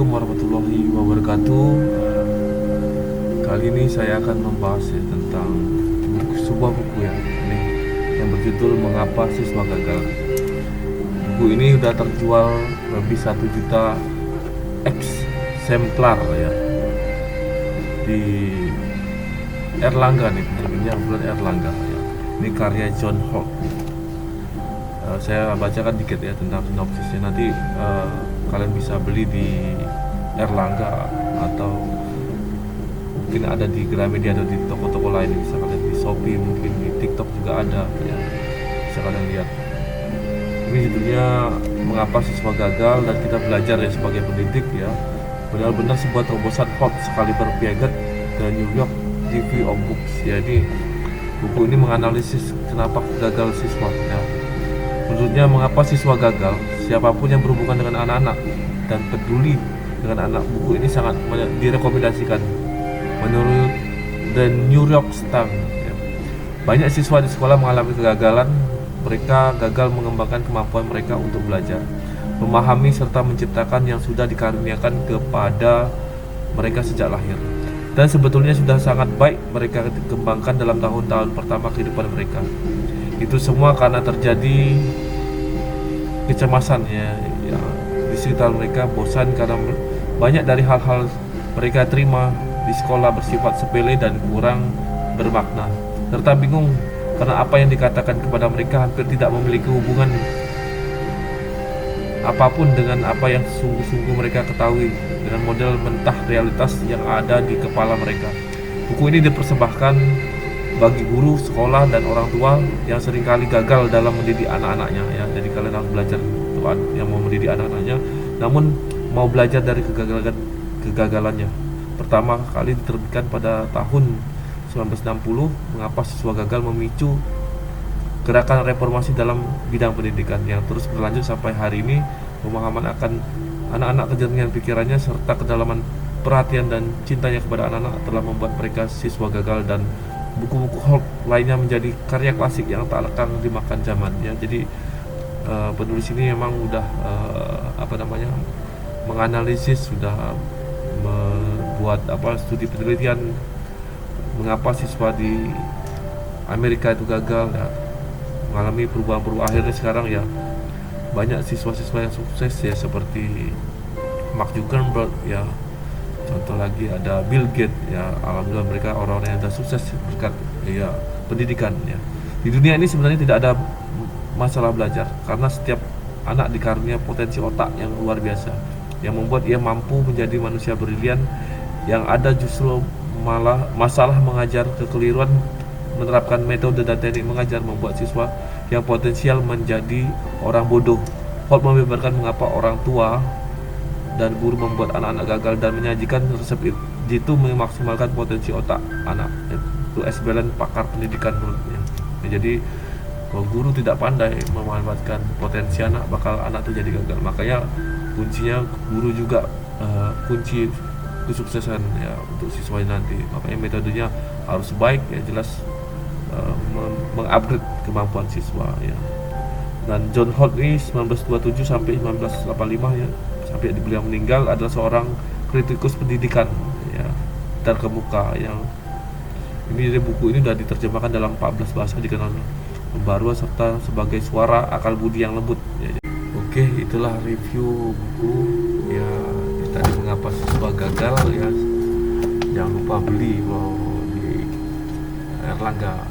Assalamualaikum warahmatullahi wabarakatuh. Kali ini saya akan membahas tentang sebuah buku ini yang berjudul Mengapa Siswa Gagal. Buku ini sudah terjual lebih 1 juta eksemplar di Erlangga nih, penerbitnya bulan Erlangga ya. Ini karya John Holt. Saya bacakan dikit tentang sinopsisnya. Nanti kalian bisa beli di Erlangga atau mungkin ada di Gramedia atau di toko-toko lain, bisa kalian di Shopee, mungkin di TikTok juga ada bisa kalian lihat. Ini judulnya Mengapa Siswa Gagal, dan kita belajar sebagai pendidik benar-benar sebuah terobosan Holt sekali berpiaget ke New York Review of Books. Jadi buku ini menganalisis kenapa gagal siswa Menurutnya, mengapa siswa gagal? Siapapun yang berhubungan dengan anak-anak dan peduli dengan anak, buku ini sangat direkomendasikan. Menurut The New York Times, banyak siswa di sekolah mengalami kegagalan. Mereka gagal mengembangkan kemampuan mereka untuk belajar, memahami serta menciptakan yang sudah dikaruniakan kepada mereka sejak lahir. Dan sebetulnya sudah sangat baik mereka kembangkan dalam tahun-tahun pertama kehidupan mereka. Itu semua karena terjadi kecemasan di sekitar mereka, bosan karena banyak dari hal-hal mereka terima di sekolah bersifat sepele dan kurang bermakna, serta bingung karena apa yang dikatakan kepada mereka hampir tidak memiliki hubungan apapun dengan apa yang sungguh-sungguh mereka ketahui, dengan model mentah realitas yang ada di kepala mereka. Buku ini dipersembahkan bagi guru, sekolah, dan orang tua yang seringkali gagal dalam mendidik anak-anaknya Jadi kalian harus belajar Tuhan yang mau mendidik anak-anaknya, namun mau belajar dari kegagalannya. Pertama kali diterbitkan pada tahun 1960, Mengapa Siswa Gagal memicu gerakan reformasi dalam bidang pendidikan yang terus berlanjut sampai hari ini. Pemahaman akan anak-anak, kejernihan pikirannya, serta kedalaman perhatian dan cintanya kepada anak-anak telah membuat mereka siswa gagal, dan buku-buku Holt lainnya menjadi karya klasik yang tak lekang dimakan zaman Jadi penulis ini memang udah menganalisis, sudah membuat studi penelitian mengapa siswa di Amerika itu gagal mengalami perubahan-perubahan. Akhirnya sekarang banyak siswa-siswa yang sukses seperti Mark Zuckerberg contoh lagi ada Bill Gates alhamdulillah mereka orang-orang yang sudah sukses berkat pendidikan Di dunia ini sebenarnya tidak ada masalah belajar, karena setiap anak dikarunia potensi otak yang luar biasa yang membuat ia mampu menjadi manusia brilian. Yang ada justru malah masalah mengajar kekeliruan menerapkan metode dan teknik mengajar membuat siswa yang potensial menjadi orang bodoh. Holt membeberkan mengapa orang tua dan guru membuat anak-anak gagal dan menyajikan resep itu memaksimalkan potensi otak anak. Itu S. Balance, pakar pendidikan menurutnya. Jadi kalau guru tidak pandai memanfaatkan potensi anak, bakal anak itu jadi gagal. Makanya kuncinya guru juga kunci kesuksesan untuk siswanya nanti. Makanya metodenya harus baik jelas mengupgrade kemampuan siswa Dan John Holt ini 1927 sampai 1985 sampai beliau meninggal adalah seorang kritikus pendidikan terkemuka ini buku ini sudah diterjemahkan dalam 14 bahasa, dikenal pembaruan serta sebagai suara akal budi yang lembut Oke, itulah review buku tadi Mengapa Siswa Gagal Jangan lupa beli di Erlangga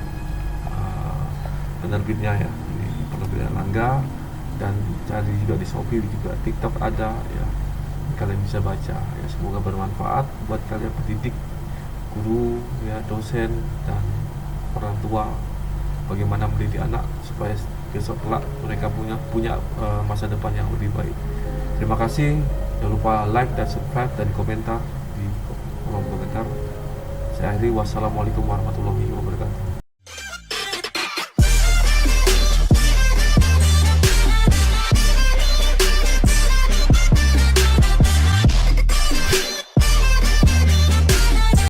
penerbitnya ini penerbit Erlangga, dan cari juga di Shopee, juga TikTok ada kalian bisa baca semoga bermanfaat buat kalian pendidik, guru dosen, dan orang tua, bagaimana mendidik anak supaya besok kelak mereka punya masa depan yang lebih baik. Terima kasih, jangan lupa like dan subscribe dan komentar di kolom komentar. Saya akhiri, wassalamualaikum warahmatullahi wabarakatuh.